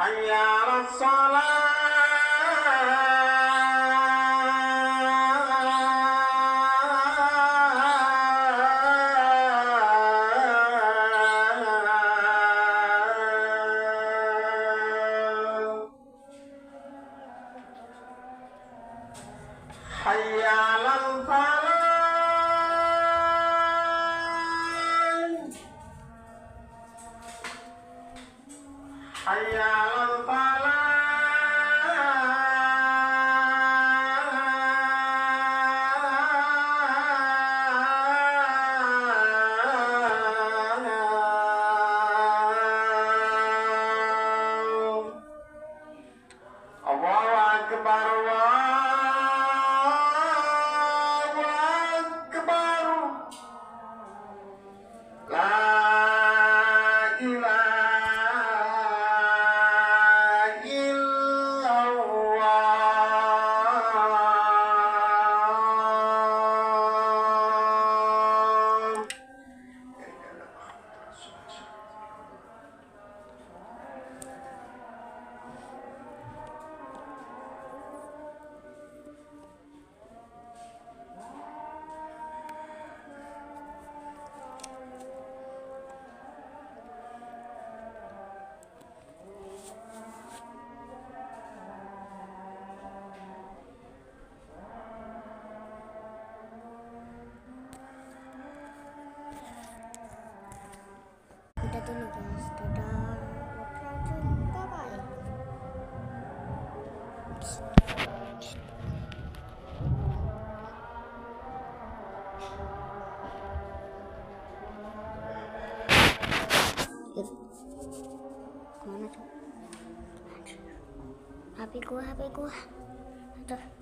حي على الصلاة حي على الفلاح حي على الفلاح الله أكبر الله أكبر لا إله إلا الله. Udah dulu guys, dadah, bye bye. Mana tuh? HP gua. Aduh.